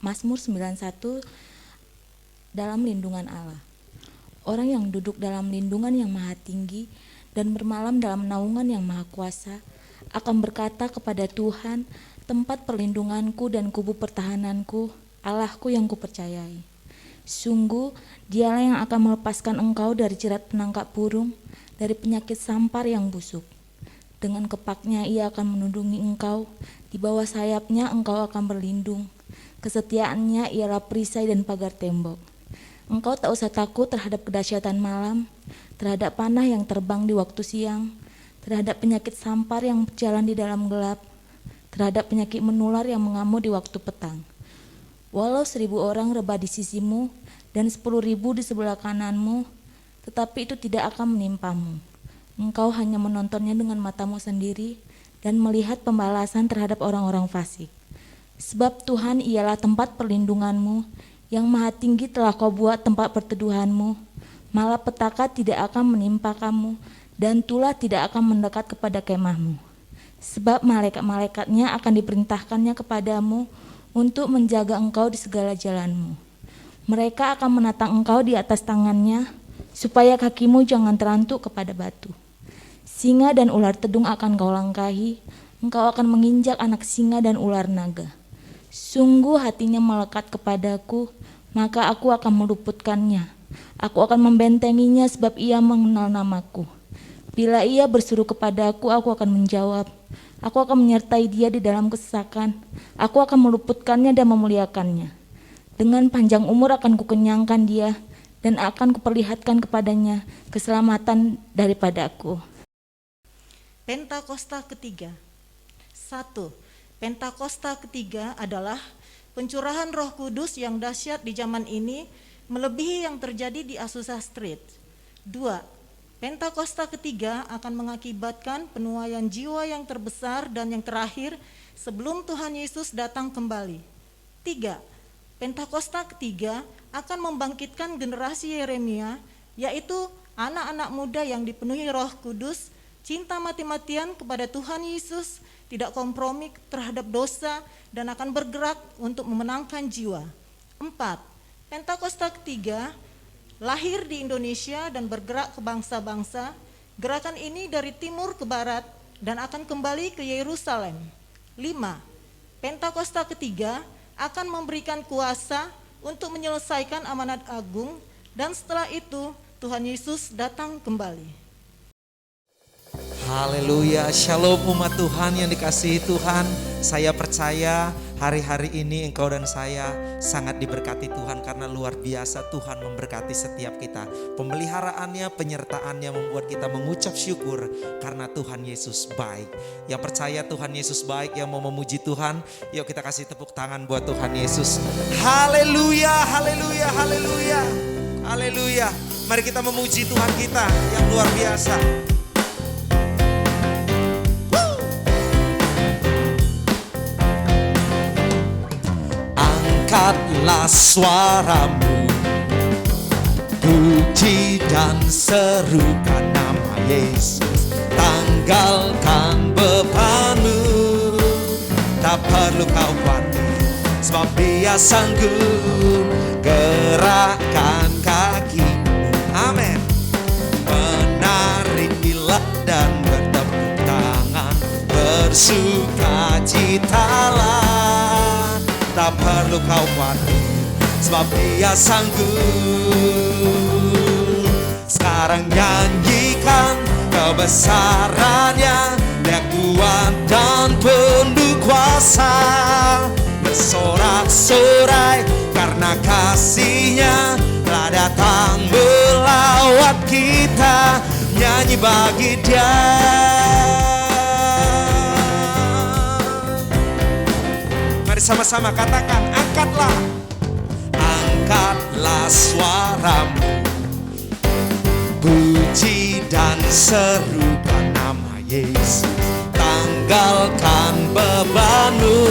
Mazmur 91, dalam lindungan Allah. Orang yang duduk dalam lindungan yang maha tinggi dan bermalam dalam naungan yang maha kuasa akan berkata kepada Tuhan, tempat perlindunganku dan kubu pertahananku, Allahku yang kupercayai. Sungguh, dialah yang akan melepaskan engkau dari jerat penangkap burung, dari penyakit sampar yang busuk. Dengan kepaknya ia akan menundungi engkau, di bawah sayapnya engkau akan berlindung. Kesetiaannya ialah perisai dan pagar tembok. Engkau tak usah takut terhadap kedahsyatan malam, terhadap panah yang terbang di waktu siang, terhadap penyakit sampar yang berjalan di dalam gelap, terhadap penyakit menular yang mengamuk di waktu petang. Walau 1.000 orang rebah di sisimu dan 10.000 di sebelah kananmu, tetapi itu tidak akan menimpamu. Engkau hanya menontonnya dengan matamu sendiri dan melihat pembalasan terhadap orang-orang fasik. Sebab Tuhan ialah tempat perlindunganmu, yang maha tinggi telah kau buat tempat perteduhanmu. Malapetaka tidak akan menimpa kamu, dan tulah tidak akan mendekat kepada kemahmu. Sebab malaikat-malaikatnya akan diperintahkannya kepadamu untuk menjaga engkau di segala jalanmu. Mereka akan menatang engkau di atas tangannya, supaya kakimu jangan terantuk kepada batu. Singa dan ular tedung akan kau langkahi, engkau akan menginjak anak singa dan ular naga. Sungguh hatinya melekat kepadaku, maka aku akan meluputkannya. Aku akan membentenginya sebab ia mengenal namaku. Bila ia berseru kepadaku, aku akan menjawab. Aku akan menyertai dia di dalam kesesakan. Aku akan meluputkannya dan memuliakannya. Dengan panjang umur akan kukenyangkan dia, dan akan kuperlihatkan kepadanya keselamatan daripadaku. Pentakosta ketiga. 1. Pentakosta ketiga adalah pencurahan Roh Kudus yang dahsyat di zaman ini, melebihi yang terjadi di Azusa Street. 2. Pentakosta ketiga akan mengakibatkan penuaian jiwa yang terbesar dan yang terakhir sebelum Tuhan Yesus datang kembali. 3. Pentakosta ketiga akan membangkitkan generasi Yeremia, yaitu anak-anak muda yang dipenuhi Roh Kudus, cinta mati-matian kepada Tuhan Yesus, tidak kompromi terhadap dosa, dan akan bergerak untuk memenangkan jiwa. 4. Pentakosta ketiga lahir di Indonesia dan bergerak ke bangsa-bangsa. Gerakan ini dari timur ke barat dan akan kembali ke Yerusalem. 5. Pentakosta ketiga akan memberikan kuasa untuk menyelesaikan amanat agung, dan setelah itu Tuhan Yesus datang kembali. Haleluya, shalom umat Tuhan yang dikasihi Tuhan. Saya percaya hari-hari ini engkau dan saya sangat diberkati Tuhan, karena luar biasa Tuhan memberkati setiap kita. Pemeliharaannya, penyertaannya membuat kita mengucap syukur karena Tuhan Yesus baik. Yang percaya Tuhan Yesus baik, yang mau memuji Tuhan, yuk kita kasih tepuk tangan buat Tuhan Yesus. Haleluya, haleluya, haleluya, haleluya. Mari kita memuji Tuhan kita yang luar biasa. Angkatlah suaramu, puji dan serukan nama Yesus. Tanggalkan bebanmu, tak perlu kau khawatir, sebab Dia sanggup. Gerakkan kakimu, amin. Menarilah dan bertepuk tangan, bersukacitalah. Tak perlu kau khawatir, sebab Dia sanggup. Sekarang nyanyikan kebesarannya, Dia kuat dan penuh kuasa. Bersorak-sorai karena kasih-Nya telah datang melawat kita. Nyanyi bagi Dia. Sama-sama katakan, angkatlah, angkatlah suaramu, puji dan serukan nama Yesus. Tanggalkan bebanmu,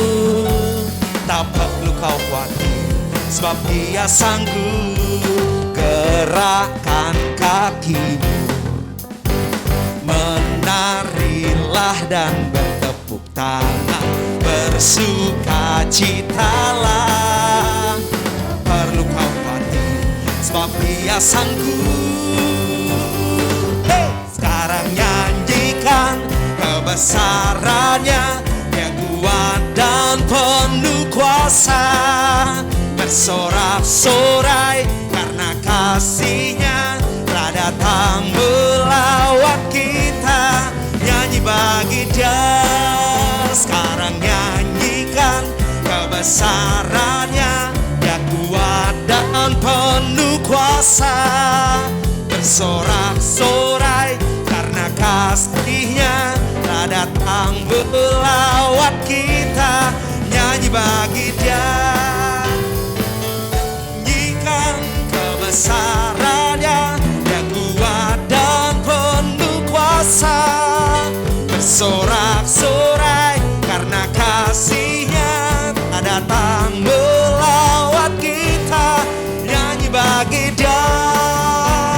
tak perlu kau khawatir, sebab Dia sanggup. Gerakkan kakimu, menarilah dan bertepuk tangan, bersukacitalah. sebab Dia sanggup. Hey! Sekarang nyanyikan kebesarannya, Dia kuat dan penuh kuasa. Bersorak-sorai karena kasih-Nya telah datang melawat kita. Nyanyi bagi Dia, sekarang nyanyikan kebesarannya, Dia kuat dan penuh kuasa. Bersorak-sorai karena kasih-Nya telah datang melawat kita. Nyanyi bagi Dia, nyanyikan kebesarannya, Dia kuat dan penuh kuasa. Bersorak-sorai karena kasih-Nya telah datang melawat kita. Nyanyi bagi Dia,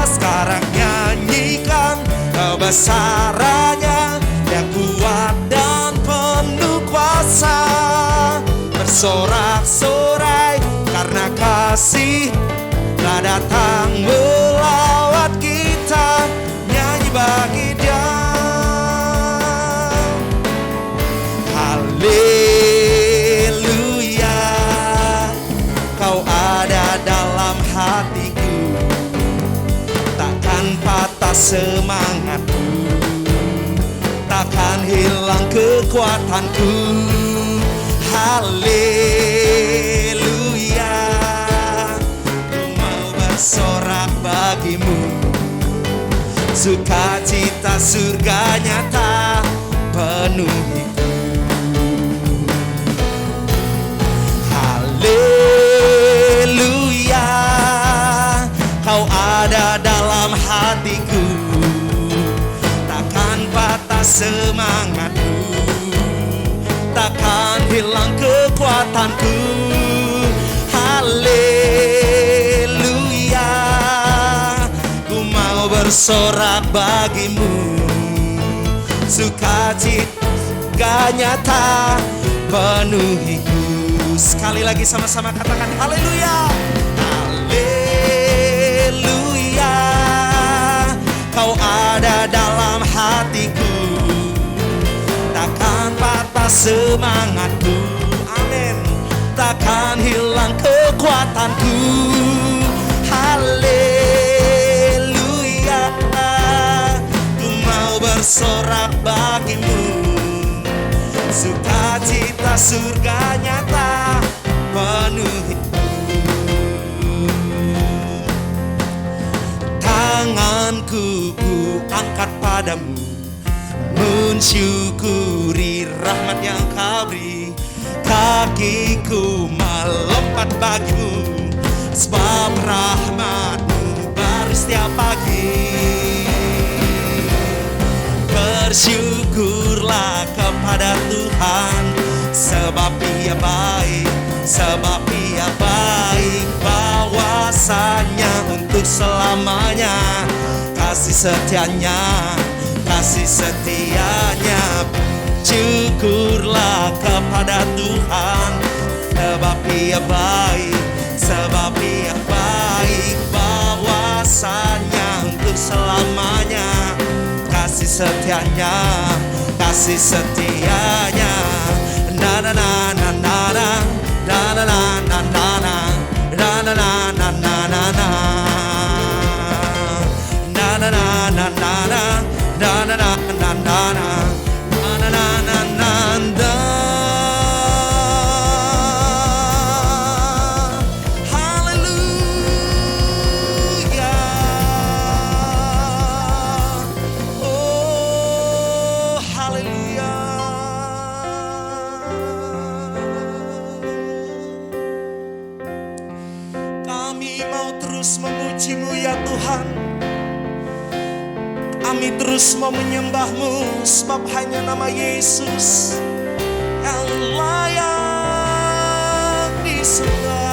sekarang nyanyikan kebesarannya, Dia kuat dan penuh kuasa. Bersorak-sorai karena kasih telah datang melawat kita. Nyanyi bagi Dia. Haleluya, Kau ada dalam hatiku, takkan patah semangatku, takkan hilang kekuatanku. Haleluya, ku mau bersorak bagimu, sukacita surga nyata penuhiku. Haleluya, Kau ada dalam hatiku, takkan patah semangatku, takkan hilang kekuatanku. Haleluya, ku mau bersorak bagimu, sukacita nyata penuhiku. Sekali lagi sama-sama katakan haleluya. Haleluya, Kau ada dalam hatiku, takkan patah semangatku. Amin. Takkan hilang kekuatanku. Haleluya, ku mau bersorak bagimu, sukacita surga nyata penuhiku. Tanganku ku angkat padamu, mensyukuri rahmat yang Kau beri. Kakiku melompat bagimu, sebab rahmat-Mu baru setiap pagi. Bersyukurlah kepada Tuhan, sebab Dia baik, sebab Dia baik. Bahwasanya untuk selamanya, kasih setianya, kasih setianya. Syukurlah kepada Tuhan, sebab Dia baik, sebab Dia baik. Bahwasanya untuk selamanya, kasih setianya, kasih setianya. Na na na na na na, na na na na na na, na na na na na na na, na na na na na na, na na na na na na. Memuji-Mu ya Tuhan, kami terus mau menyembah-Mu, sebab hanya nama Yesus yang layak disembah.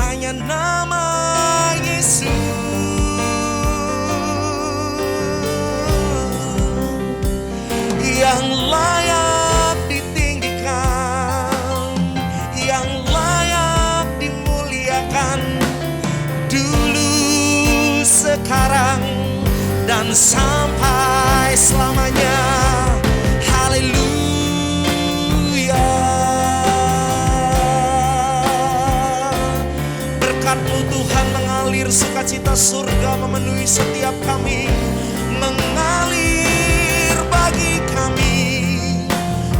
Hanya nama Yesus yang layak ditinggikan, yang layak sampai selamanya. Haleluya. Berkat-Mu Tuhan mengalir, sukacita surga memenuhi setiap kami, mengalir bagi kami,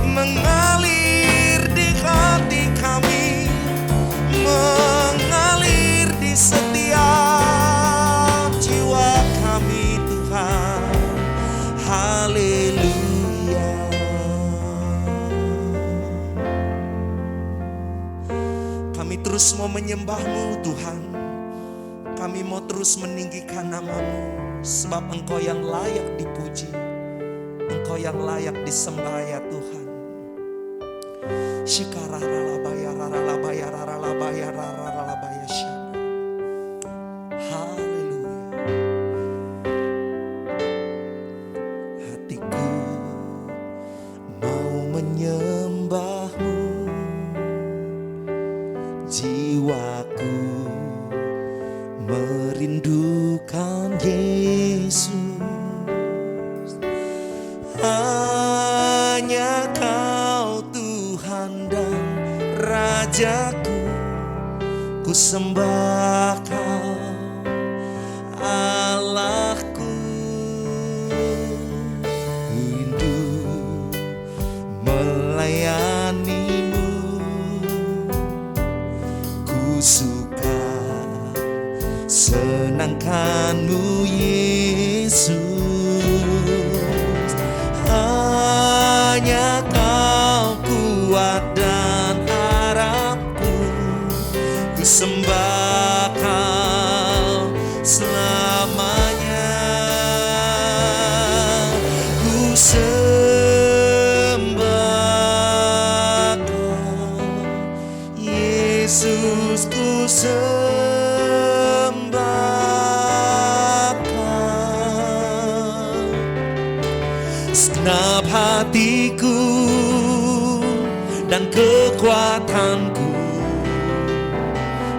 mengalir di hati kami, mengalir di setiap jiwa kami Tuhan. Haleluya. Kami terus mau menyembah-Mu Tuhan. Kami mau terus meninggikan nama-Mu, sebab Engkau yang layak dipuji, Engkau yang layak disembah ya Tuhan. Haleluya. Hatiku mau menyembah-Mu, jiwaku merindukan Yesus. Hanya Kau Tuhan dan Rajaku, ku sembah Kau Allahku. Ku rindu melayani-Mu, ku suka senangkan-Mu Yesus. Hanya Kau kuat dan harapku, ku sembah Kau selamanya. Ku sembah Kau Yesus, ku sembah Kau. Segenap hatiku dan kekuatanku,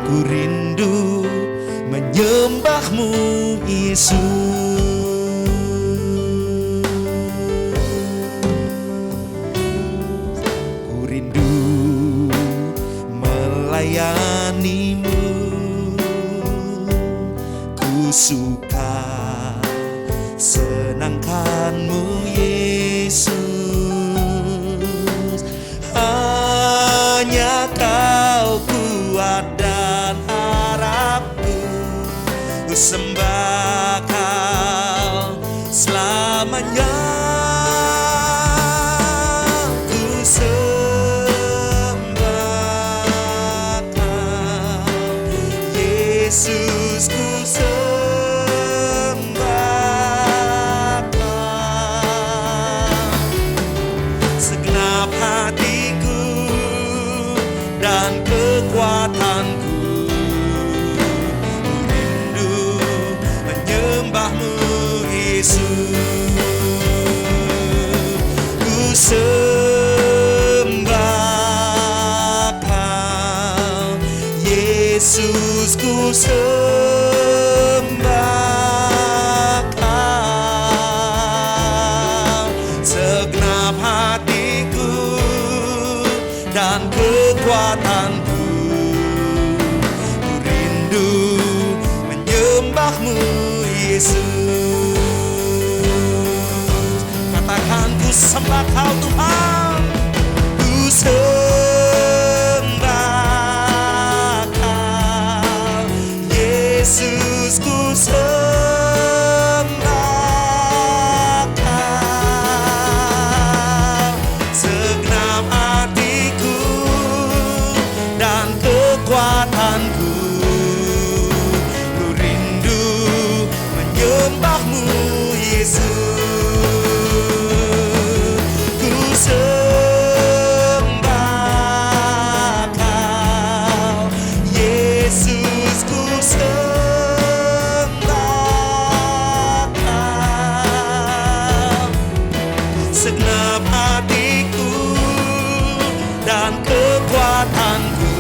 ku rindu menyembah-Mu Yesus. Ku rindu melayani-Mu, ku suka senangkan-Mu Yesus. Hanya Kau kuat dan harapku, ku sembah Kau selamanya. Ku sembah Kau Yesus, ku sembah Kau. Segenap hatiku dan kekuatanku, ku rindu menyembah-Mu Yesus. Ku sembah Kau Yesus, ku sembah Kau. Segenap hatiku dan kekuatanku, ku rindu menyembah-Mu Yesus. Katakan, ku sembah Kau Tuhan, ku sembah Kau Yesus, ku sembah Kau. Segenap hatiku dan kekuatanku, ku rindu menyembah-Mu Yesus. Ku sembah Kau Yesus, ku sembah Kau. Segenap hatiku dan kekuatanku,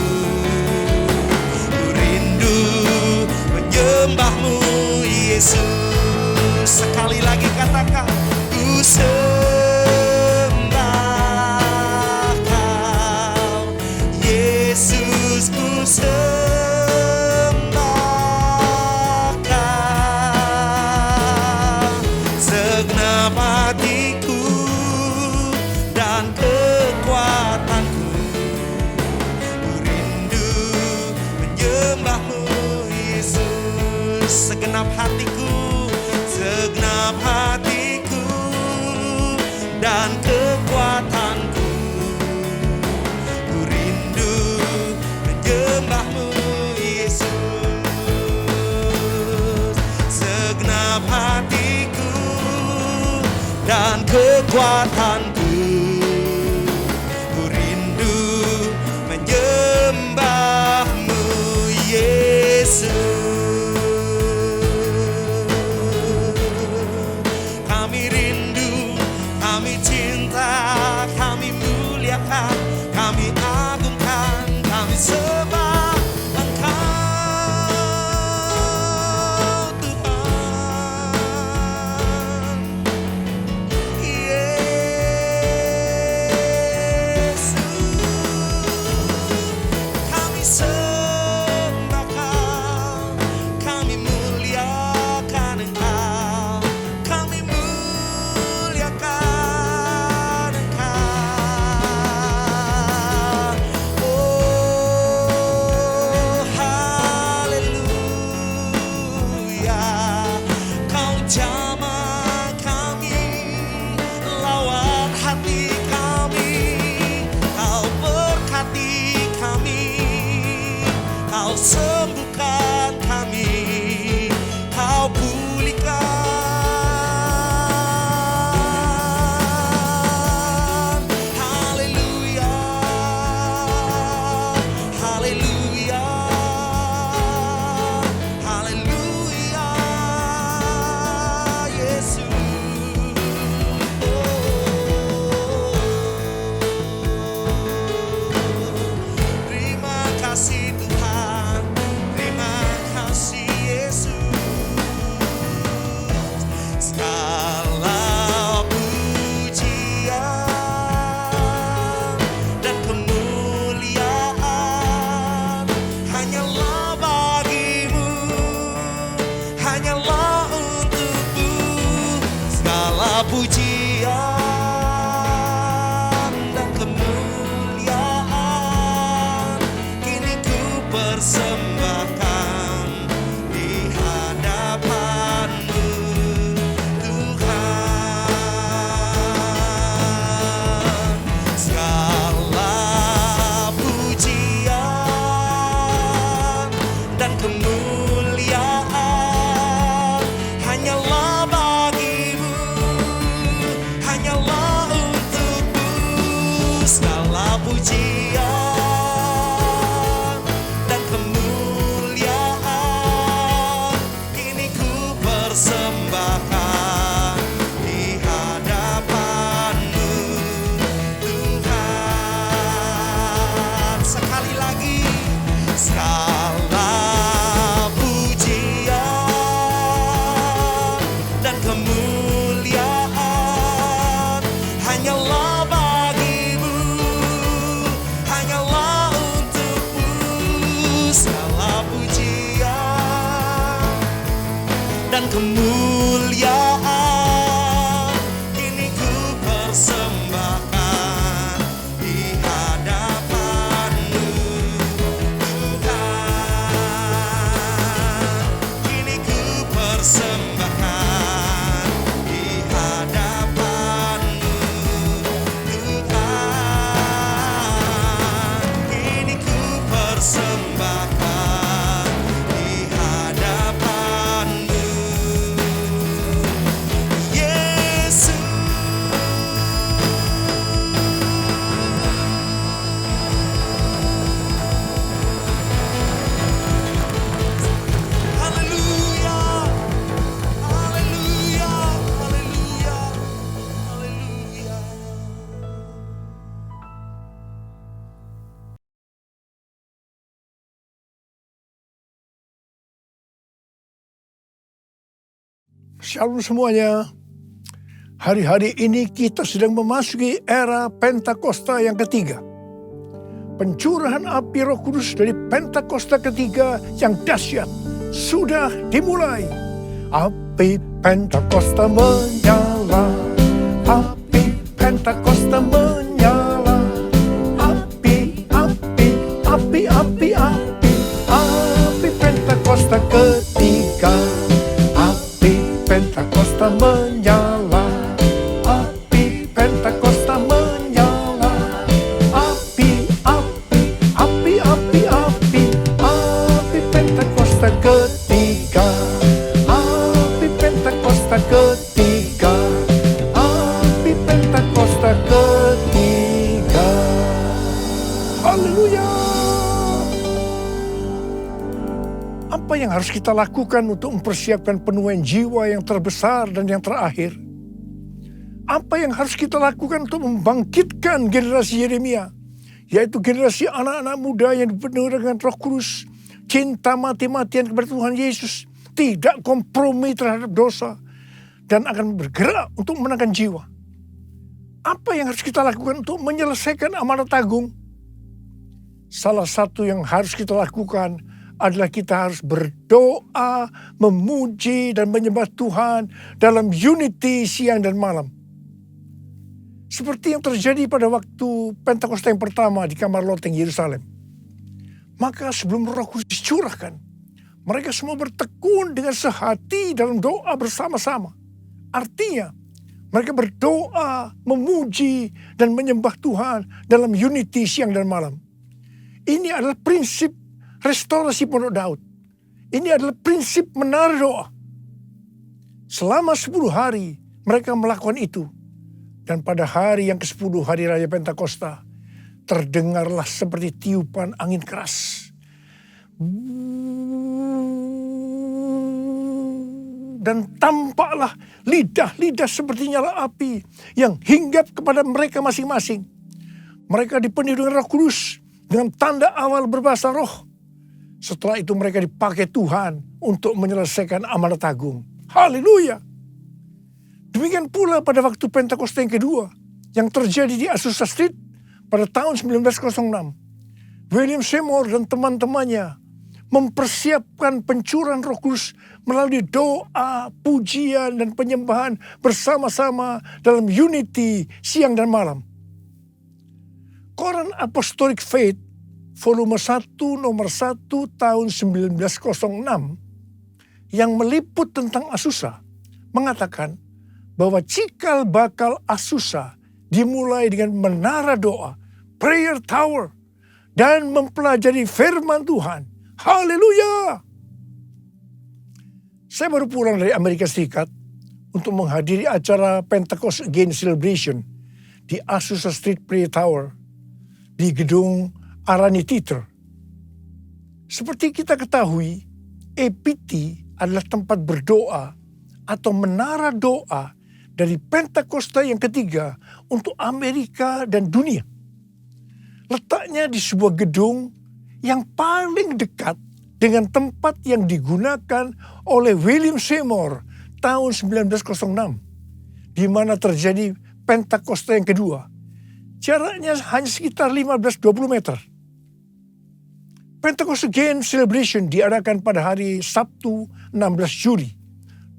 ku rindu menyembah-Mu Yesus. Sekali lagi katakan, ku sembah Kau, Yesus, ku sembah Kau. Segenap hatiku dan kekuatanku, ku rindu menyembah-Mu, Yesus. Segenap hatiku, segenap hatiku dan kekuatanku, ku rindu menyembah-Mu, Yesus. Segenap hatiku dan kekuatanku, ku rindu menyembah-Mu, Yesus. Kami rindu, kami cinta, kami muliakan, kami agungkan, kami sembah Engkau, Tuhan. Yesus, kami sembah Kau, kami muliakan Engkau, kami muliakan Engkau. Oh, haleluya. Kau jamah kami, lawan hati kami, Kau berkati kami, Kau sembuhkan kami, Kau pulihkan. Haleluya, haleluya, haleluya, Yesus. Terima kasih Tuhan, terima kasih Yesus. Segala pujian dan kemuliaan hanyalah bagi-Mu, hanyalah untuk-Mu. Segala pujian dan kemuliaan kini ku persembahkan di hadapan-Mu, Tuhan. Segala pujian dan kemuliaan hanyalah bagi-Mu, hanyalah untuk-Mu. Segala pujian dan kemuliaan kini ku persembahkan di hadapan-Mu, Tuhan. Sekali lagi, segala pujian dan kemuliaan hanyalah bagi-Mu, hanyalah untuk-Mu. Segala pujian dan kemuliaan kini ku persembahkan di hadapan-Mu, Tuhan. Kini ku persembahkan di hadapan-Mu, Tuhan. Kini ku persembahkan di hadapan-Mu, Shalom semuanya. Hari-hari ini kita sedang memasuki era Pentakosta yang ketiga. Pencurahan api Roh Kudus dari Pentakosta ketiga yang dahsyat sudah dimulai. Api Pentakosta menyala, api Pentakosta menyala, api, api, api, api, api, api Pentakosta ketiga. Pentakosta menyala, api Pentakosta menyala, api, api, api, api, api, api Pentakosta ketiga, api Pentakosta ketiga, api Pentakosta ketiga. Haleluya. Apa yang harus kita lakukan untuk mempersiapkan penuaian jiwa yang terbesar dan yang terakhir? Apa yang harus kita lakukan untuk membangkitkan generasi Yeremia? Yaitu generasi anak-anak muda yang dipenuhi dengan Roh Kudus, cinta mati-matian kepada Tuhan Yesus, tidak kompromi terhadap dosa, dan akan bergerak untuk menangkan jiwa. Apa yang harus kita lakukan untuk menyelesaikan amanat agung? Salah satu yang harus kita lakukan adalah kita harus berdoa, memuji dan menyembah Tuhan dalam unity siang dan malam. Seperti yang terjadi pada waktu Pentakosta yang pertama di kamar loteng Yerusalem. Maka sebelum Roh Kudus dicurahkan, mereka semua bertekun dengan sehati dalam doa bersama-sama. Artinya, mereka berdoa, memuji dan menyembah Tuhan dalam unity siang dan malam. Ini adalah prinsip restorasi Pondok Daud. Ini adalah prinsip menara doa. Selama 10 hari mereka melakukan itu. Dan pada hari yang ke-10, hari Raya Pentakosta, terdengarlah seperti tiupan angin keras. Dan tampaklah lidah-lidah seperti nyala api yang hinggap kepada mereka masing-masing. Mereka dipenuhi dengan Roh Kudus, dengan tanda awal berbahasa roh. Setelah itu mereka dipakai Tuhan untuk menyelesaikan amanat agung. Haleluya. Demikian pula pada waktu Pentakosta yang kedua yang terjadi di Azusa Street pada tahun 1906. William Seymour dan teman-temannya mempersiapkan pencurahan Roh Kudus melalui doa, pujian, dan penyembahan bersama-sama dalam unity siang dan malam. Koran Apostolic Faith volume 1 nomor 1 tahun 1906 yang meliput tentang Azusa mengatakan bahwa cikal bakal Azusa dimulai dengan menara doa, prayer tower, dan mempelajari firman Tuhan. Haleluya! Saya baru pulang dari Amerika Serikat untuk menghadiri acara Pentecost Again Celebration di Azusa Street Prayer Tower di gedung Arani Theater. Seperti kita ketahui, APT adalah tempat berdoa atau menara doa dari Pentakosta yang ketiga untuk Amerika dan dunia. Letaknya di sebuah gedung yang paling dekat dengan tempat yang digunakan oleh William Seymour tahun 1906, di mana terjadi Pentakosta yang kedua. Jaraknya hanya sekitar 15-20 meter. Pentecost Again Celebration diadakan pada hari Sabtu 16 Juli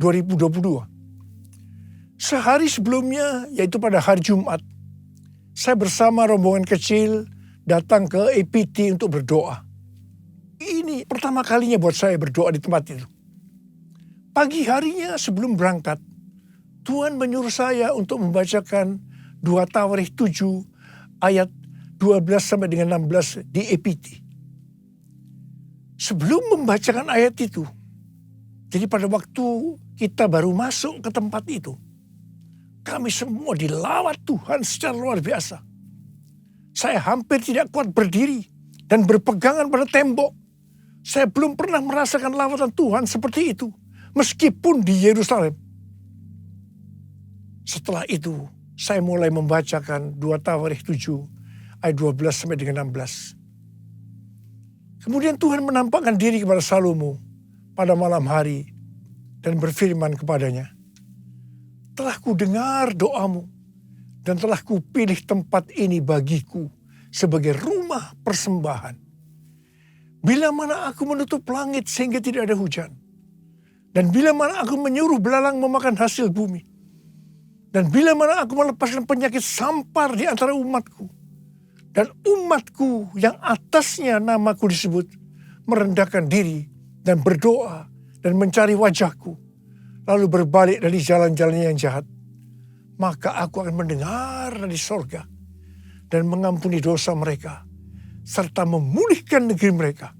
2022. Sehari sebelumnya, yaitu pada hari Jumat, saya bersama rombongan kecil datang ke APT untuk berdoa. Ini pertama kalinya buat saya berdoa di tempat itu. Pagi harinya sebelum berangkat, Tuhan menyuruh saya untuk membacakan 2 Tawarikh 7 ayat 12 sampai dengan 16 di APT. Sebelum membacakan ayat itu, jadi pada waktu kita baru masuk ke tempat itu, kami semua dilawat Tuhan secara luar biasa. Saya hampir tidak kuat berdiri dan berpegangan pada tembok. Saya belum pernah merasakan lawatan Tuhan seperti itu, meskipun di Yerusalem. Setelah itu, saya mulai membacakan 2 Tawarikh 7 ayat 12 sampai dengan 16. Kemudian Tuhan menampakkan diri kepada Salomo pada malam hari dan berfirman kepadanya, telah ku dengar doamu dan telah ku pilih tempat ini bagiku sebagai rumah persembahan. Bila mana aku menutup langit sehingga tidak ada hujan, dan bila mana aku menyuruh belalang memakan hasil bumi, dan bila mana aku melepaskan penyakit sampar di antara umatku, dan umatku yang atasnya namaku disebut merendahkan diri dan berdoa dan mencari wajahku, lalu berbalik dari jalan-jalannya yang jahat, maka aku akan mendengar dari sorga dan mengampuni dosa mereka, serta memulihkan negeri mereka.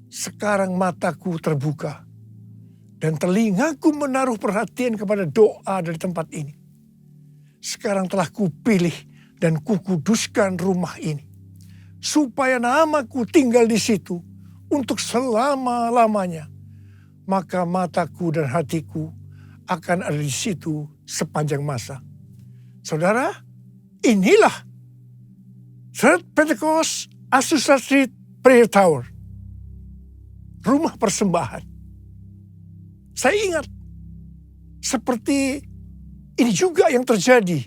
Sekarang mataku terbuka, dan telingaku menaruh perhatian kepada doa dari tempat ini. Sekarang telah kupilih dan kukuduskan rumah ini, supaya namaku tinggal di situ untuk selama-lamanya. Maka mataku dan hatiku akan ada di situ sepanjang masa. Saudara, inilah Third Pentecost Azusa Street Prayer Tower, rumah persembahan. Saya ingat, seperti ini juga yang terjadi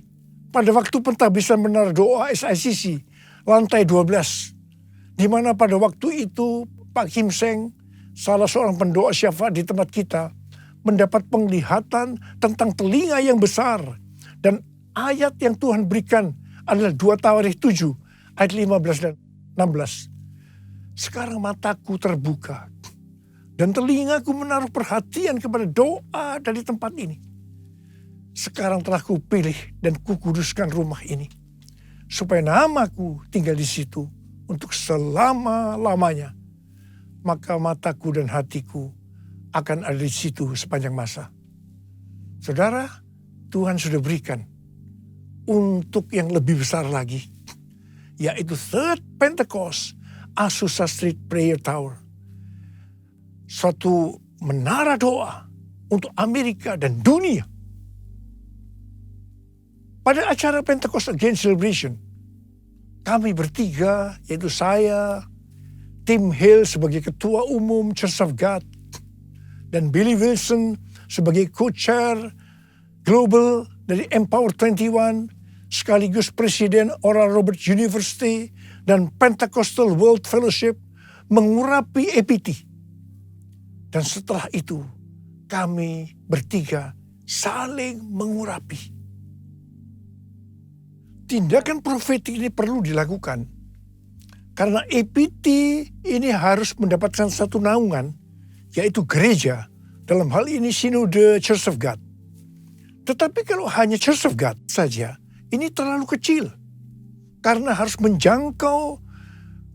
pada waktu pentahbisan menara doa SICC, lantai 12. Di mana pada waktu itu Pak Kim Seng, salah seorang pendoa syafaat di tempat kita, mendapat penglihatan tentang telinga yang besar. Dan ayat yang Tuhan berikan adalah 2 Tawarikh 7, ayat 15 dan 16. Sekarang mataku terbuka, dan telingaku menaruh perhatian kepada doa dari tempat ini. Sekarang telah kupilih dan kukuduskan rumah ini, supaya namaku tinggal di situ untuk selama-lamanya. Maka mataku dan hatiku akan ada di situ sepanjang masa. Saudara, Tuhan sudah berikan untuk yang lebih besar lagi, yaitu Third Pentecost Azusa Street Prayer Tower. Suatu menara doa untuk Amerika dan dunia. Pada acara Pentecost Again Celebration, kami bertiga, yaitu saya, Tim Hill sebagai Ketua Umum Church of God, dan Billy Wilson sebagai Co-Chair Global dari Empower 21, sekaligus Presiden Oral Roberts University dan Pentecostal World Fellowship, mengurapi APT. Dan setelah itu, kami bertiga saling mengurapi. Tindakan profetik ini perlu dilakukan, karena APT ini harus mendapatkan satu naungan, yaitu gereja, dalam hal ini Sinode Church of God. Tetapi kalau hanya Church of God saja, ini terlalu kecil, karena harus menjangkau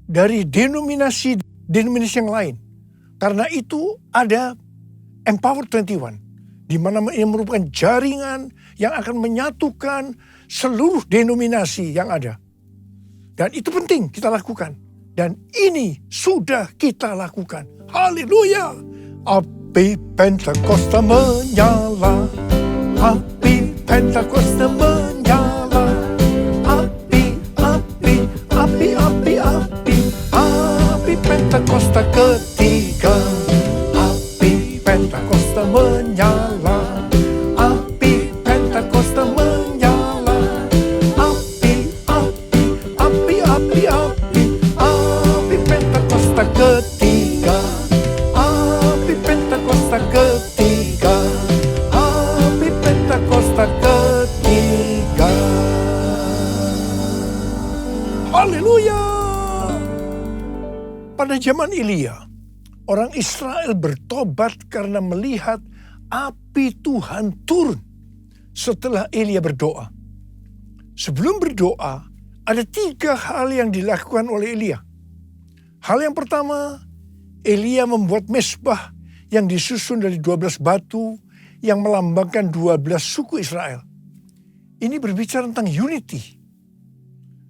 dari denominasi yang lain. Karena itu ada Empower 21, di mana ini merupakan jaringan yang akan menyatukan seluruh denominasi yang ada. Dan itu penting kita lakukan. Dan ini sudah kita lakukan. Haleluya! Api Pentakosta menyala. Api Pentakosta menyala. Api, api, api, api, api. Api Pentakosta ketiga. Api Pentakosta menyala. Api Pentakosta menyala. Api, api, api, api, api. Api Pentakosta ketiga. Api Pentakosta ketiga. Api Pentakosta ketiga. Haleluya! Pada zaman Elia, orang Israel bertobat karena melihat api Tuhan turun setelah Elia berdoa. Sebelum berdoa, ada 3 hal yang dilakukan oleh Elia. Hal yang pertama, Elia membuat mezbah yang disusun dari 12 batu yang melambangkan 12 suku Israel. Ini berbicara tentang unity.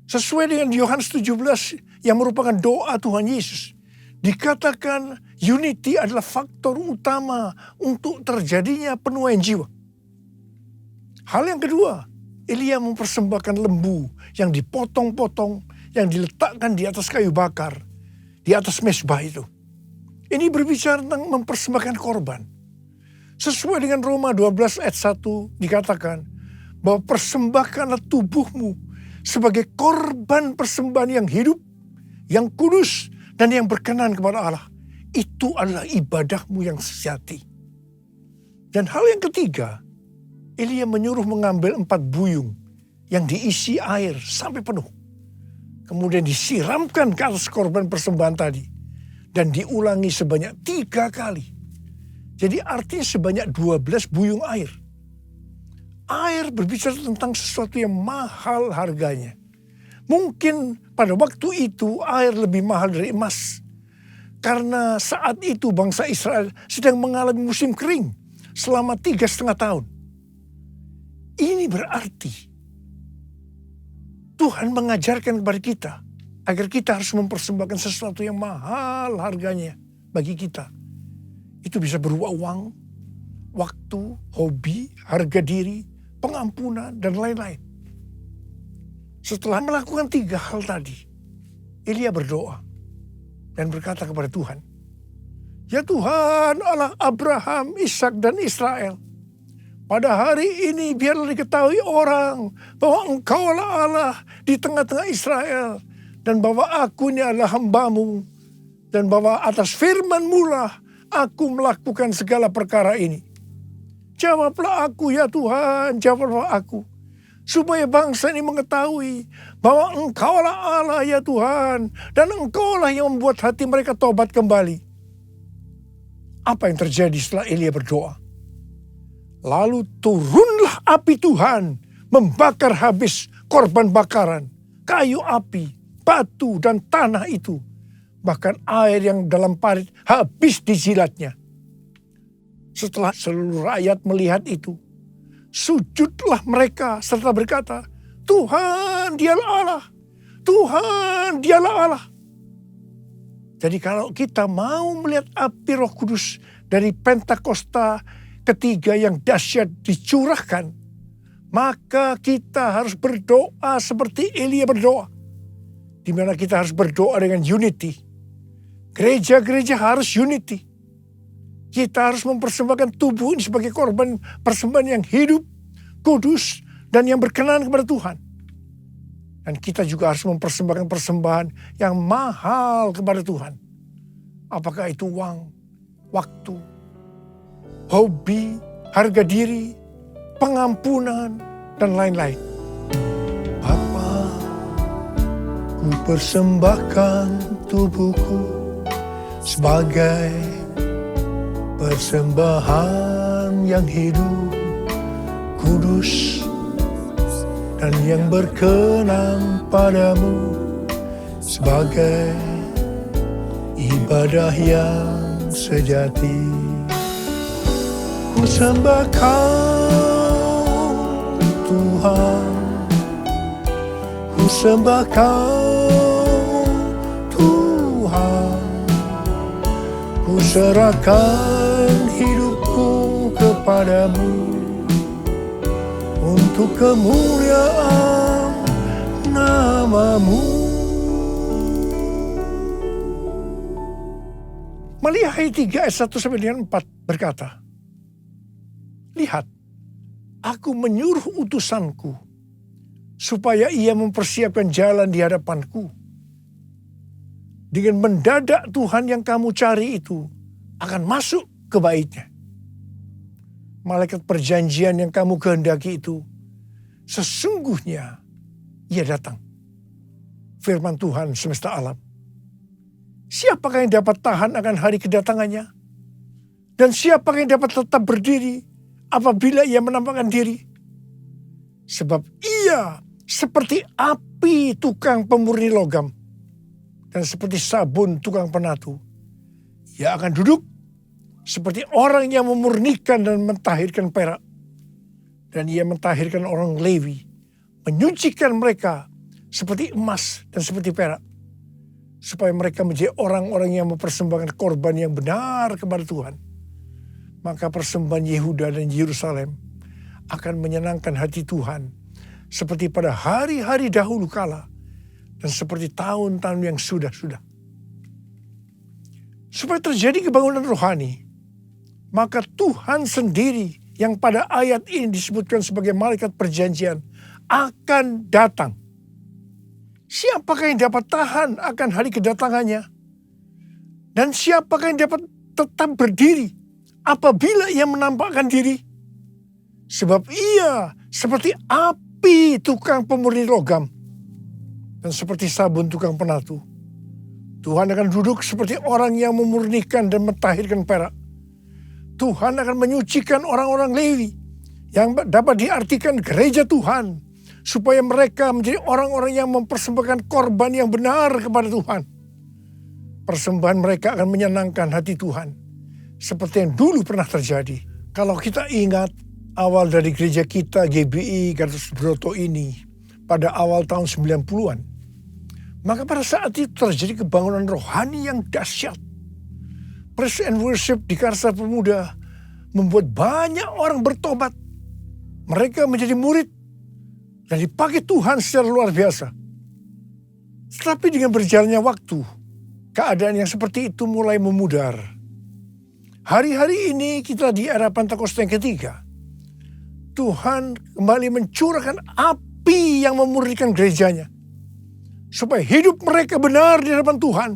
Sesuai dengan Yohanes 17 yang merupakan doa Tuhan Yesus. Dikatakan unity adalah faktor utama untuk terjadinya penuaian jiwa. Hal yang kedua, Elia mempersembahkan lembu yang dipotong-potong, yang diletakkan di atas kayu bakar, di atas mezbah itu. Ini berbicara tentang mempersembahkan korban. Sesuai dengan Roma 12 ayat 1 dikatakan bahwa persembahkanlah tubuhmu sebagai korban persembahan yang hidup, yang kudus, dan yang berkenan kepada Allah. Itu adalah ibadahmu yang sejati. Dan hal yang ketiga, Elia menyuruh mengambil 4 buyung yang diisi air sampai penuh. Kemudian disiramkan ke atas korban persembahan tadi. Dan diulangi sebanyak 3 kali. Jadi artinya sebanyak 12 buyung air. Air berbicara tentang sesuatu yang mahal harganya. Mungkin pada waktu itu air lebih mahal dari emas. Karena saat itu bangsa Israel sedang mengalami musim kering selama 3,5 tahun. Ini berarti Tuhan mengajarkan kepada kita agar kita harus mempersembahkan sesuatu yang mahal harganya bagi kita. Itu bisa berupa uang, waktu, hobi, harga diri, pengampunan, dan lain-lain. Setelah melakukan 3 hal tadi, Elia berdoa dan berkata kepada Tuhan, "Ya Tuhan, Allah Abraham, Ishak, dan Israel, pada hari ini biarlah diketahui orang bahwa Engkaulah Allah di tengah-tengah Israel, dan bahwa aku ini adalah hamba-Mu, dan bahwa atas firman-Mu lah aku melakukan segala perkara ini. Jawablah aku ya Tuhan, jawablah aku, supaya bangsa ini mengetahui bahwa Engkaulah Allah ya Tuhan, dan Engkaulah yang membuat hati mereka tobat kembali." Apa yang terjadi setelah Elia berdoa? Lalu turunlah api Tuhan membakar habis korban bakaran, kayu api, batu, dan tanah itu. Bahkan air yang dalam parit habis dijilatnya. Setelah seluruh rakyat melihat itu, sujudlah mereka serta berkata, "Tuhan, dialah Allah. Tuhan, dialah Allah." Jadi kalau kita mau melihat api Roh Kudus dari Pentakosta ketiga yang dahsyat dicurahkan, maka kita harus berdoa seperti Elia berdoa. Di mana kita harus berdoa dengan unity. Gereja-gereja harus unity. Kita harus mempersembahkan tubuh ini sebagai korban persembahan yang hidup, kudus, dan yang berkenan kepada Tuhan. Dan kita juga harus mempersembahkan persembahan yang mahal kepada Tuhan. Apakah itu uang, waktu, hobi, harga diri, pengampunan, dan lain-lain. Bapa, ku persembahkan tubuhku sebagai persembahan yang hidup, kudus, dan yang berkenan padamu, sebagai ibadah yang sejati. Ku sembah Kau Tuhan, ku sembah Kau Tuhan, ku serahkan hidupku kepadamu untuk kemuliaan nama-Mu. Maliahi 3 ayat 1 sampai dengan 4 berkata, "Lihat, aku menyuruh utusanku supaya ia mempersiapkan jalan di hadapanku. Dengan mendadak Tuhan yang kamu cari itu akan masuk ke baitnya. Malaikat perjanjian yang kamu kehendaki itu, sesungguhnya ia datang." Firman Tuhan semesta alam. Siapakah yang dapat tahan akan hari kedatangannya? Dan siapakah yang dapat tetap berdiri apabila ia menampakkan diri? Sebab ia seperti api tukang pemurni logam, dan seperti sabun tukang penatu. Ia akan duduk seperti orang yang memurnikan dan mentahirkan perak. Dan ia mentahirkan orang Lewi, menyucikan mereka seperti emas dan seperti perak, supaya mereka menjadi orang-orang yang mempersembahkan korban yang benar kepada Tuhan. Maka persembahan Yehuda dan Yerusalem akan menyenangkan hati Tuhan, seperti pada hari-hari dahulu kala, dan seperti tahun-tahun yang sudah-sudah. Supaya terjadi kebangunan rohani, maka Tuhan sendiri yang pada ayat ini disebutkan sebagai malaikat perjanjian akan datang. Siapakah yang dapat tahan akan hari kedatangannya? Dan siapakah yang dapat tetap berdiri apabila ia menampakkan diri? Sebab ia seperti api tukang pemurni logam dan seperti sabun tukang penatu. Tuhan akan duduk seperti orang yang memurnikan dan mentahirkan perak. Tuhan akan menyucikan orang-orang Lewi yang dapat diartikan gereja Tuhan, supaya mereka menjadi orang-orang yang mempersembahkan korban yang benar kepada Tuhan. Persembahan mereka akan menyenangkan hati Tuhan, seperti yang dulu pernah terjadi. Kalau kita ingat awal dari gereja kita GBI Gatot Subroto ini pada awal tahun 90-an, maka pada saat itu terjadi kebangunan rohani yang dahsyat. Praise and worship di Karsa Pemuda membuat banyak orang bertobat. Mereka menjadi murid dan dipakai Tuhan secara luar biasa. Tetapi dengan berjalannya waktu, keadaan yang seperti itu mulai memudar. Hari-hari ini kita di era Pentakosta yang ketiga. Tuhan kembali mencurahkan api yang memurnikan gerejanya, supaya hidup mereka benar di hadapan Tuhan.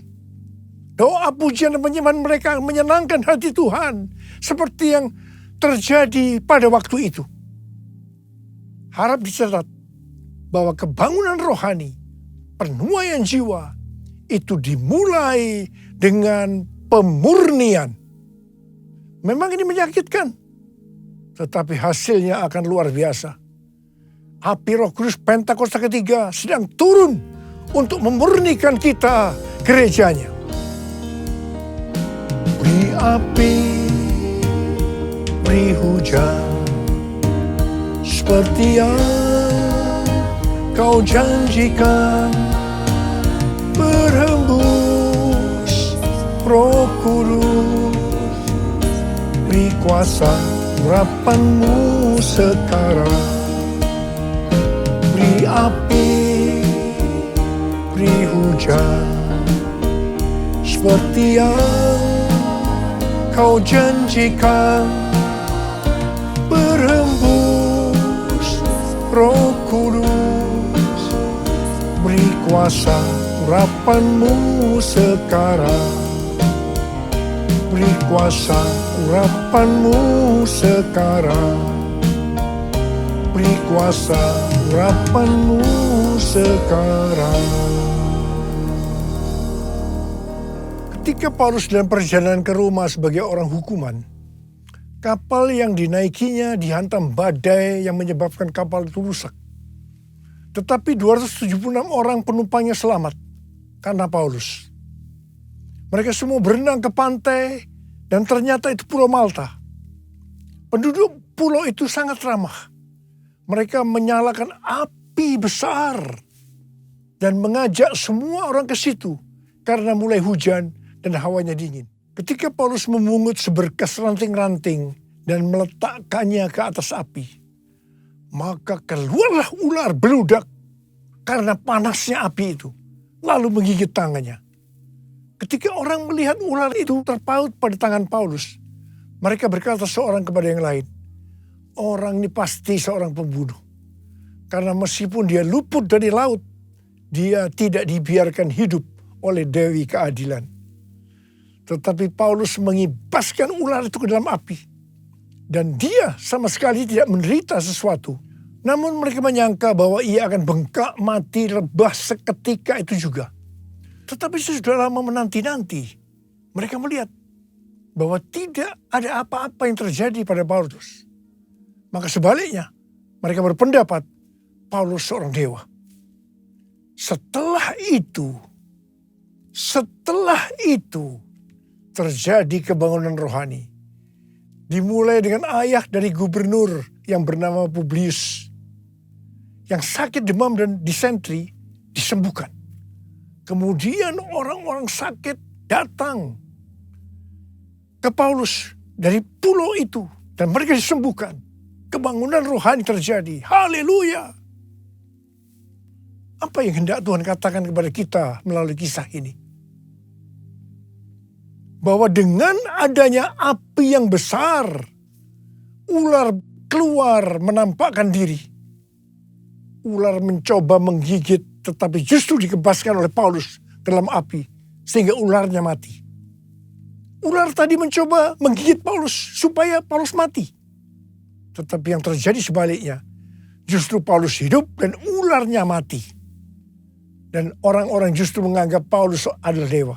Doa, pujian, dan penyembahan mereka menyenangkan hati Tuhan, seperti yang terjadi pada waktu itu. Harap dicatat bahwa kebangunan rohani, penuaian jiwa, itu dimulai dengan pemurnian. Memang ini menyakitkan, tetapi hasilnya akan luar biasa. Api Roh Kudus Pentakosta ketiga sedang turun untuk memurnikan kita, gerejanya. Beri api, beri hujan, seperti yang kau janjikan. Berhembus Roh Kudus, beri kuasa urapanmu sekarang. Beri api, beri hujan, seperti yang kau janjikan. Berhembus Roh Kudus, beri kuasa urapanmu sekarang. Beri kuasa urapanmu sekarang. Beri kuasa urapanmu sekarang. Ketika Paulus dalam perjalanan ke Roma sebagai orang hukuman, kapal yang dinaikinya dihantam badai yang menyebabkan kapal itu rusak. Tetapi 276 orang penumpangnya selamat karena Paulus. Mereka semua berenang ke pantai dan ternyata itu Pulau Malta. Penduduk pulau itu sangat ramah. Mereka menyalakan api besar dan mengajak semua orang ke situ karena mulai hujan dan hawanya dingin. Ketika Paulus memungut seberkas ranting-ranting dan meletakkannya ke atas api, maka keluarlah ular beludak karena panasnya api itu, lalu menggigit tangannya. Ketika orang melihat ular itu terpaut pada tangan Paulus, mereka berkata seorang kepada yang lain, orang ini pasti seorang pembunuh. Karena meskipun dia luput dari laut, dia tidak dibiarkan hidup oleh Dewi Keadilan. Tetapi Paulus mengibaskan ular itu ke dalam api. Dan dia sama sekali tidak menderita sesuatu. Namun mereka menyangka bahwa ia akan bengkak, mati, rebah seketika itu juga. Tetapi sudah lama menanti-nanti, mereka melihat bahwa tidak ada apa-apa yang terjadi pada Paulus. Maka sebaliknya, mereka berpendapat Paulus seorang dewa. Setelah itu terjadi kebangunan rohani. Dimulai dengan ayah dari gubernur yang bernama Publius, yang sakit demam dan disentri disembuhkan. Kemudian orang-orang sakit datang ke Paulus dari pulau itu dan mereka disembuhkan. Kebangunan rohani terjadi. Haleluya. Apa yang hendak Tuhan katakan kepada kita melalui kisah ini? bahwa dengan adanya api yang besar, ular keluar menampakkan diri. Ular mencoba menggigit, tetapi justru dikebaskan oleh Paulus dalam api, sehingga ularnya mati. Ular tadi mencoba menggigit Paulus supaya Paulus mati. Tetapi yang terjadi sebaliknya, justru Paulus hidup dan ularnya mati. Dan orang-orang justru menganggap Paulus adalah dewa.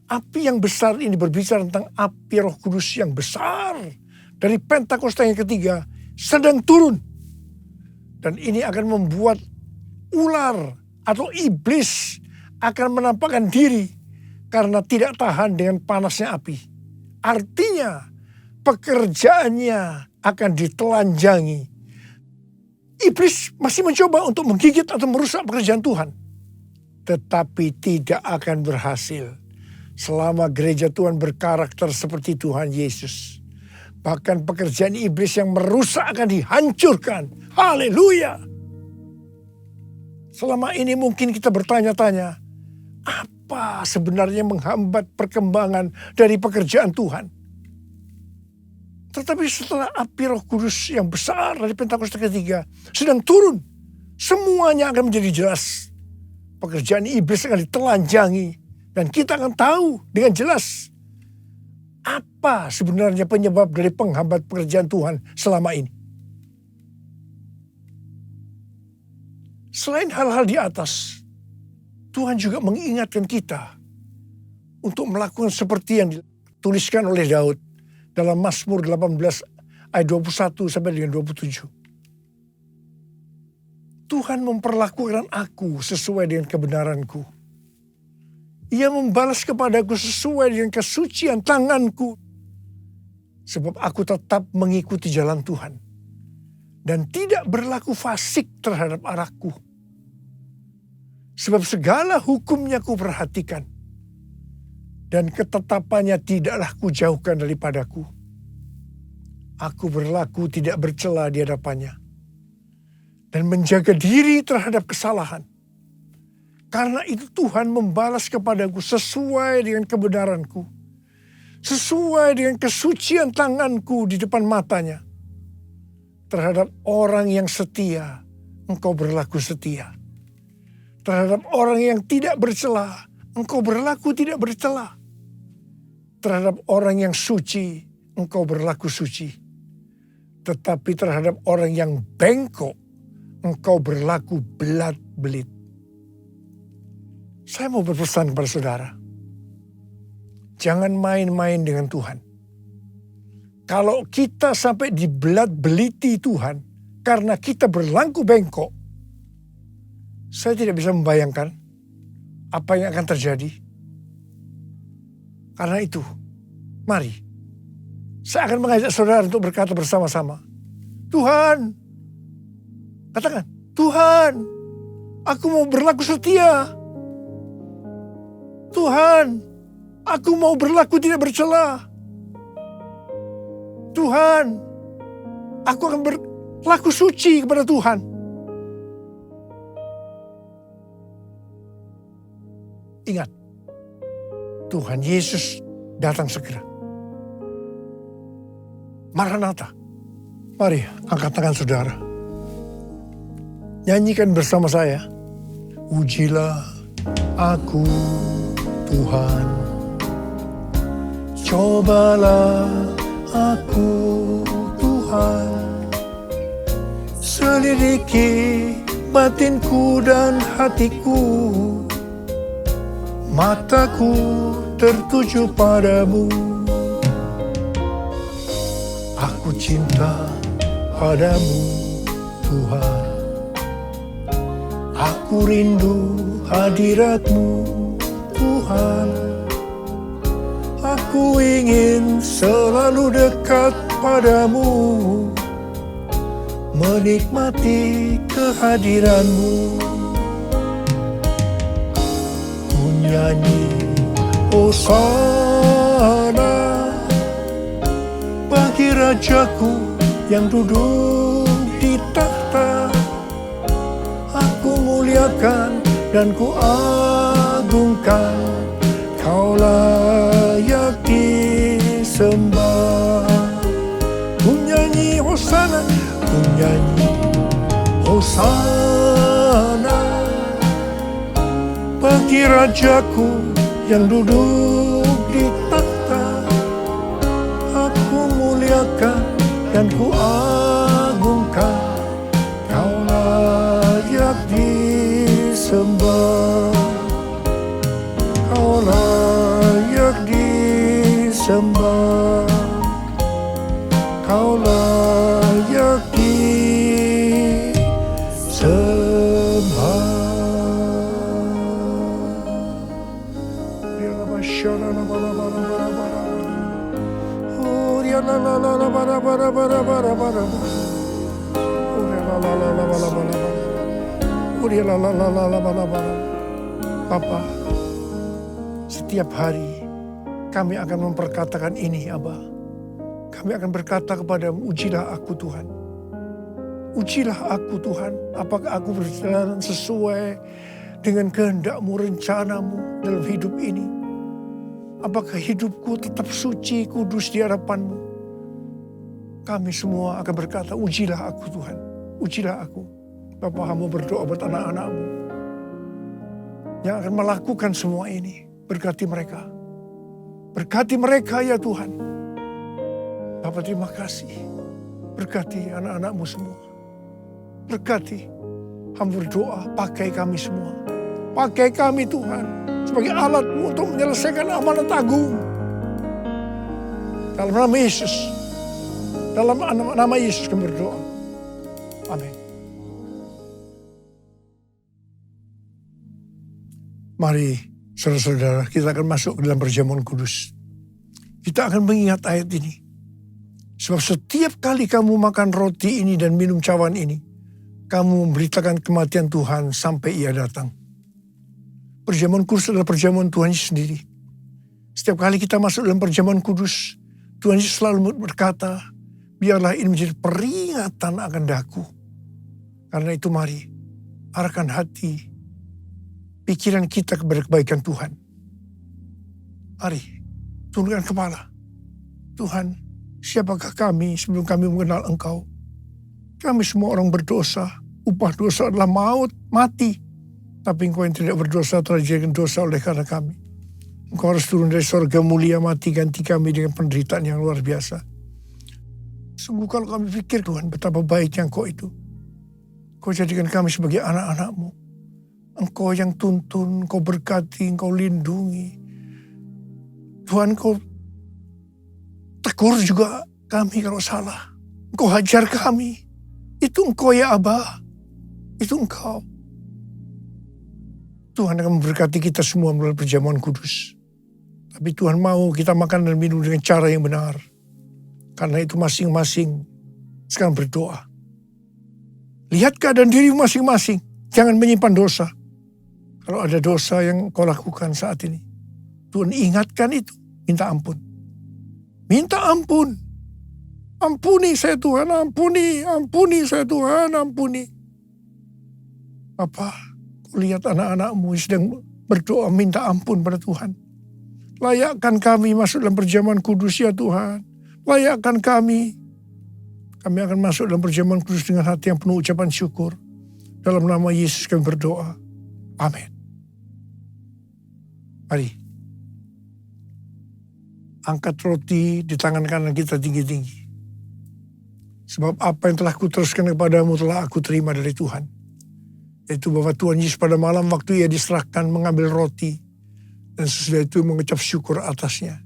Api yang besar ini berbicara tentang api Roh Kudus yang besar dari Pentakosta yang ketiga sedang turun. Dan ini akan membuat ular atau iblis akan menampakkan diri karena tidak tahan dengan panasnya api. Artinya pekerjaannya akan ditelanjangi. Iblis masih mencoba untuk menggigit atau merusak pekerjaan Tuhan. Tetapi tidak akan berhasil selama gereja Tuhan berkarakter seperti Tuhan Yesus. Bahkan pekerjaan iblis yang merusak akan dihancurkan. Haleluya. Selama ini mungkin kita bertanya-tanya, apa sebenarnya menghambat perkembangan dari pekerjaan Tuhan? Tetapi setelah api Roh Kudus yang besar dari Pentakosta ketiga sedang turun, semuanya akan menjadi jelas. Pekerjaan iblis akan ditelanjangi. Dan kita akan tahu dengan jelas apa sebenarnya penyebab dari penghambat pekerjaan Tuhan selama ini. Selain hal-hal di atas, Tuhan juga mengingatkan kita untuk melakukan seperti yang dituliskan oleh Daud dalam Mazmur 18 ayat 21 sampai dengan 27. Tuhan memperlakukan aku sesuai dengan kebenaranku. Ia membalas kepadaku sesuai dengan kesucian tanganku. Sebab aku tetap mengikuti jalan Tuhan. Dan tidak berlaku fasik terhadap arahku. Sebab segala hukumnya ku perhatikan. Dan ketetapannya tidaklah kujauhkan daripadaku. Aku berlaku tidak bercela di hadapannya. Dan menjaga diri terhadap kesalahan. Karena itu Tuhan membalas kepadaku sesuai dengan kebenaranku. Sesuai dengan kesucian tanganku di depan matanya. Terhadap orang yang setia, engkau berlaku setia. Terhadap orang yang tidak bercela, engkau berlaku tidak bercela. Terhadap orang yang suci, engkau berlaku suci. Tetapi terhadap orang yang bengkok, engkau berlaku belat-belit. Saya mau berpesan kepada saudara. Jangan main-main dengan Tuhan. Kalau kita sampai dibelat-beliti Tuhan karena kita berlaku bengkok, saya tidak bisa membayangkan apa yang akan terjadi. Karena itu, mari. Saya akan mengajak saudara untuk berkata bersama-sama. Tuhan, katakan, Tuhan, aku mau berlaku setia. Tuhan, aku mau berlaku tidak bercela. Tuhan, aku akan berlaku suci kepada Tuhan. Ingat, Tuhan Yesus datang segera. Maranatha. Mari angkat tangan saudara. Nyanyikan bersama saya. Ujilah aku Tuhan, cobalah aku Tuhan, selidiki batinku dan hatiku, mataku tertuju padamu. Aku cinta padamu Tuhan, aku rindu hadirat-Mu Tuhan. Aku ingin selalu dekat padamu, menikmati kehadiran-Mu. Ku nyanyi Hosana bagi Rajaku yang duduk di tahta. Aku muliakan dan ku agungkan, Kaulah disembah. Ku nyanyi hosana, ku nyanyi hosana bagi Rajaku yang duduk di takhta. Aku muliakan dan ku agungkan, Kau layak disembah, Kau layak disembah, Kau layak disembah. Bapa, setiap hari kami akan memperkatakan ini, Aba. Kami akan berkata kepadamu, ujilah aku Tuhan. Ujilah aku Tuhan, apakah aku berjalan sesuai dengan kehendak-Mu, rencana-Mu dalam hidup ini. Apakah hidupku tetap suci, kudus di hadapan-Mu. Kami semua akan berkata, ujilah aku Tuhan, ujilah aku. Bapa, hamba berdoa buat anak-anak-Mu yang akan melakukan semua ini. Berkati mereka. Berkati mereka ya Tuhan. Bapa, terima kasih. Berkati anak-anak-Mu semua. Berkati. Hamba berdoa, pakai kami semua. Pakai kami Tuhan sebagai alat-Mu untuk menyelesaikan amanat agung. Dalam nama Yesus. Dalam nama Yesus kami berdoa. Amin. Mari saudara-saudara, kita akan masuk ke dalam perjamuan kudus. Kita akan mengingat ayat ini. Sebab setiap kali kamu makan roti ini dan minum cawan ini, kamu memberitakan kematian Tuhan sampai Ia datang. Perjamuan kudus adalah perjamuan Tuhan Yesus sendiri. Setiap kali kita masuk dalam perjamuan kudus, Tuhan Yesus selalu berkata, biarlah ini menjadi peringatan akan daku. Karena itu mari, arahkan hati, pikiran kita kepada kebaikan Tuhan. Mari, tundukkan kepala. Tuhan, siapakah kami sebelum kami mengenal Engkau? Kami semua orang berdosa. Upah dosa adalah maut, mati. Tapi Engkau yang tidak berdosa telah dijadikan dosa oleh karena kami. Engkau harus turun dari surga mulia, mati ganti kami dengan penderitaan yang luar biasa. Sungguh kalau kami pikir Tuhan betapa baiknya Engkau itu. Engkau jadikan kami sebagai anak-anak-Mu. Engkau yang tuntun, Engkau berkati, Engkau lindungi. Tuhan, Engkau tegur juga kami kalau salah. Engkau hajar kami. Itu Engkau ya Aba. Itu Engkau. Tuhan akan memberkati kita semua melalui perjamuan kudus. Tapi Tuhan mau kita makan dan minum dengan cara yang benar. Karena itu masing-masing sekarang berdoa. Lihat keadaan diri masing-masing. Jangan menyimpan dosa. Kalau ada dosa yang kau lakukan saat ini, Tuhan ingatkan itu. Minta ampun. Minta ampun. Ampuni saya Tuhan, ampuni. Ampuni saya Tuhan, ampuni. Bapa, kau lihat anak-anak-Mu sedang berdoa minta ampun pada Tuhan. Layakkan kami masuk dalam perjamuan kudus ya Tuhan. Layakkan kami. Kami akan masuk dalam perjamuan kudus dengan hati yang penuh ucapan syukur. Dalam nama Yesus kami berdoa. Amin. Mari. Angkat roti di tangan kanan kita tinggi-tinggi. Sebab apa yang telah kuteruskan kepadamu telah aku terima dari Tuhan. Yaitu bahwa Tuhan Yesus pada malam waktu Ia diserahkan mengambil roti. Dan sesudah itu mengucap syukur atasnya.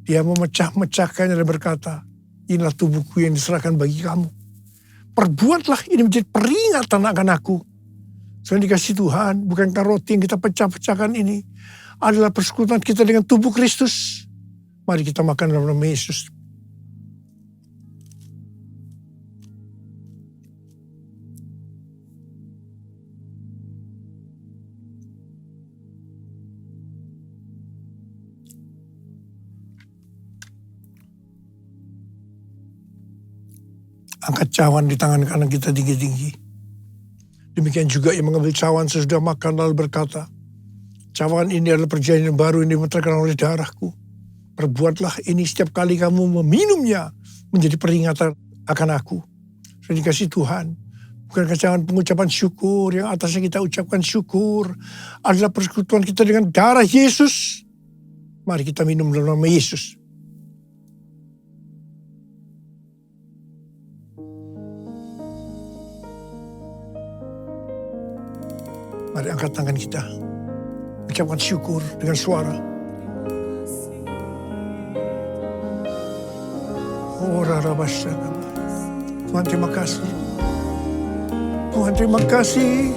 Dia memecah-mecahkannya dan berkata, inilah tubuhku yang diserahkan bagi kamu. Perbuatlah ini menjadi peringatan akan aku. Soalnya dikasih Tuhan, bukankah roti yang kita pecah-pecahkan ini adalah persekutuan kita dengan tubuh Kristus. Mari kita makan dalam nama Yesus. Angkat cawan di tangan kanan kita tinggi-tinggi. Demikian juga yang mengambil cawan sesudah makan lalu berkata, cawan ini adalah perjanjian baru yang dimeterkan oleh darahku. Perbuatlah ini setiap kali kamu meminumnya, menjadi peringatan akan aku. Sudah dikasih Tuhan. Bukan kecaman pengucapan syukur, yang atasnya kita ucapkan syukur adalah persekutuan kita dengan darah Yesus. Mari kita minum dalam nama Yesus. Mari angkat tangan kita. Ucapkan syukur dengan suara. Tuhan terima kasih. Tuhan terima kasih.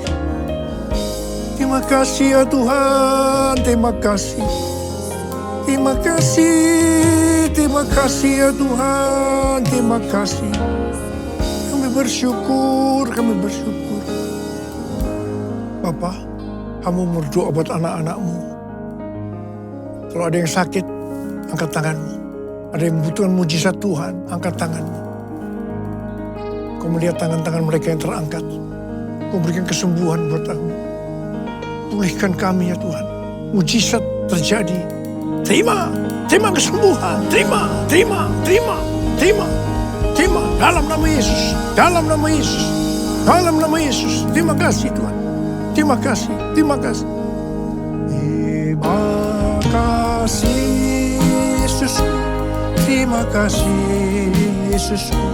Terima kasih ya Tuhan. Terima kasih. Terima kasih. Terima kasih ya Tuhan. Terima kasih. Kami bersyukur. Kami bersyukur. Bapa, kamu berdoa buat anak-anakmu. Kalau ada yang sakit, angkat tanganmu. Ada yang membutuhkan mujizat Tuhan, angkat tanganmu. Kau melihat tangan-tangan mereka yang terangkat. Kau berikan kesembuhan buat kami. Pulihkan kami ya Tuhan. Mujizat terjadi. Terima kesembuhan. Terima. Dalam nama Yesus. Dalam nama Yesus. Dalam nama Yesus. Terima kasih Tuhan. Terima kasih. Terima kasih. Terima kasih Yesusku. Terima kasih Yesusku.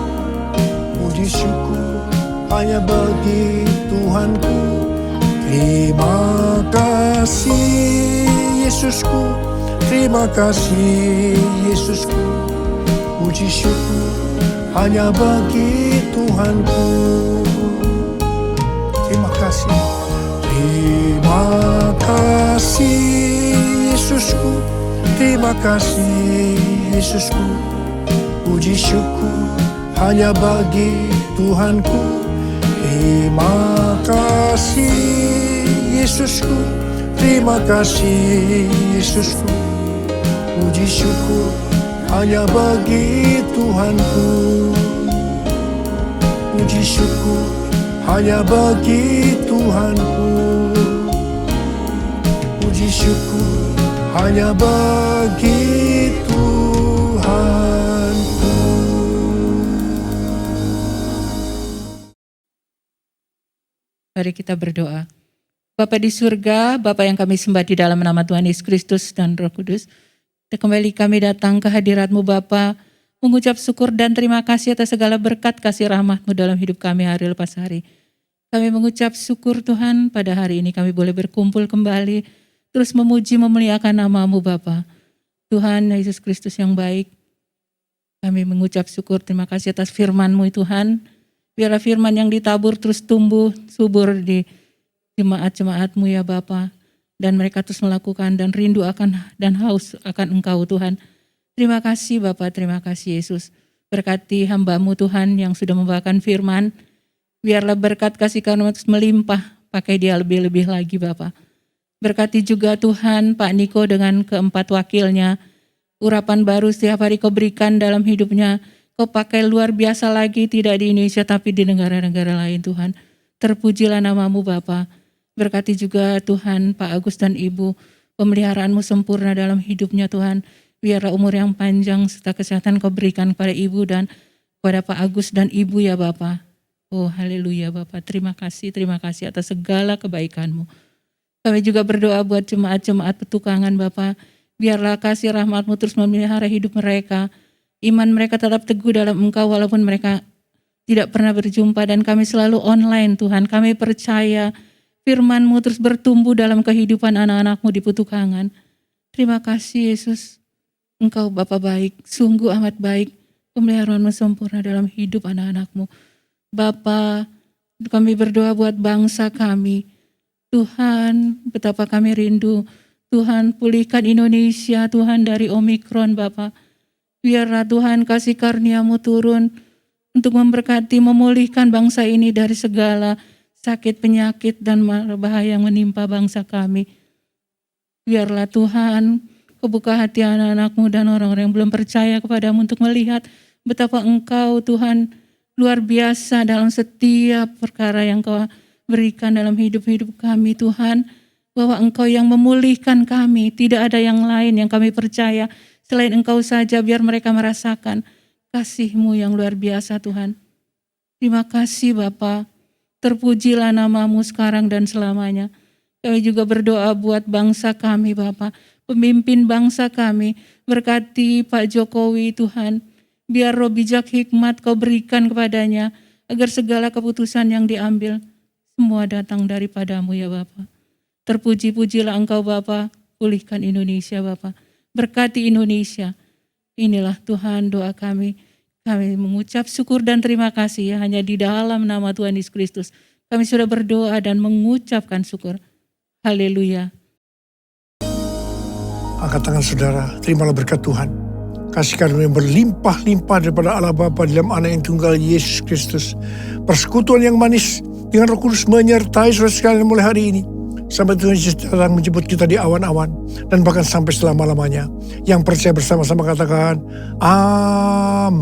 Puji syukur hanya bagi Tuhanku. Terima kasih Yesusku. Terima kasih Yesusku. Puji syukur hanya bagi Tuhanku. Terima kasih. Terima kasih Yesusku. Terima kasih Yesusku. Puji syukur hanya bagi Tuhanku. Terima kasih Yesusku. Terima kasih Yesusku. Puji syukur hanya bagi Tuhanku. Puji syukur hanya bagi Tuhanku. Puji syukur hanya bagi Tuhanku. Mari kita berdoa. Bapa di surga, Bapa yang kami sembah di dalam nama Tuhan Yesus Kristus dan Roh Kudus, kembali kami datang ke hadirat-Mu Bapa, mengucap syukur dan terima kasih atas segala berkat kasih rahmat-Mu dalam hidup kami hari lepas hari. Kami mengucap syukur Tuhan, pada hari ini kami boleh berkumpul kembali, terus memuji memuliakan nama-Mu Bapa. Tuhan Yesus Kristus yang baik, kami mengucap syukur terima kasih atas firman-Mu Tuhan. Biarlah firman yang ditabur terus tumbuh subur di jemaat-jemaat-Mu ya Bapa, dan mereka terus melakukan dan rindu akan dan haus akan Engkau Tuhan. Terima kasih Bapa, terima kasih Yesus. Berkati hamba-Mu Tuhan yang sudah membawakan firman, biarlah berkat kasih karunia terus melimpah pakai dia lebih-lebih lagi Bapa. Berkati juga Tuhan Pak Niko dengan keempat wakilnya, urapan baru setiap hari Kau berikan dalam hidupnya, Kau pakai luar biasa lagi, tidak di Indonesia tapi di negara-negara lain Tuhan. Terpujilah nama-Mu Bapa. Berkati juga Tuhan Pak Agus dan Ibu, pemeliharaan-Mu sempurna dalam hidupnya Tuhan. Biarlah umur yang panjang serta kesehatan Kau berikan kepada Ibu dan kepada Pak Agus dan Ibu ya Bapa. Oh haleluya Bapa, terima kasih atas segala kebaikan-Mu. Kami juga berdoa buat jemaat-jemaat petukangan Bapa. Biarlah kasih rahmat-Mu terus memelihara hidup mereka. Iman mereka tetap teguh dalam Engkau walaupun mereka tidak pernah berjumpa dan kami selalu online Tuhan. Kami percaya firman-Mu terus bertumbuh dalam kehidupan anak-anak-Mu di petukangan. Terima kasih Yesus. Engkau Bapa baik, sungguh amat baik. Pemeliharaan-Mu sempurna dalam hidup anak-anak-Mu. Bapa, kami berdoa buat bangsa kami. Tuhan, betapa kami rindu. Tuhan, pulihkan Indonesia Tuhan dari Omikron Bapa. Biarlah Tuhan kasih karunia-Mu turun untuk memberkati, memulihkan bangsa ini dari segala sakit, penyakit, dan bahaya yang menimpa bangsa kami. Biarlah Tuhan, Kau buka hati anak-anak-Mu dan orang-orang yang belum percaya kepadamu untuk melihat betapa Engkau Tuhan luar biasa dalam setiap perkara yang Kau berikan dalam hidup-hidup kami Tuhan. Bahwa Engkau yang memulihkan kami, tidak ada yang lain yang kami percaya Selain Engkau saja, biar mereka merasakan kasih-Mu yang luar biasa Tuhan. Terima kasih Bapa. Terpujilah nama-Mu sekarang dan selamanya. Kami juga berdoa buat bangsa kami Bapa. Pemimpin bangsa kami. Berkati Pak Jokowi Tuhan. Biar roh bijak hikmat Kau berikan kepadanya. Agar segala keputusan yang diambil semua datang daripada-Mu ya Bapa. Terpuji-pujilah Engkau Bapa. Pulihkan Indonesia Bapa. Berkati Indonesia. Inilah Tuhan doa kami. Kami mengucap syukur dan terima kasih ya, hanya di dalam nama Tuhan Yesus Kristus. Kami sudah berdoa dan mengucapkan syukur. Haleluya. Angkat tangan saudara, terimalah berkat Tuhan. Kasih karunia yang berlimpah-limpah daripada Allah Bapa dalam Anak yang tunggal Yesus Kristus. Persekutuan yang manis dengan Roh Kudus menyertai saudara sekalian mulai hari ini. Sampai Tuhan Yesus datang menjemput kita di awan-awan. Dan bahkan sampai selama-lamanya. Yang percaya bersama-sama katakan, Amin.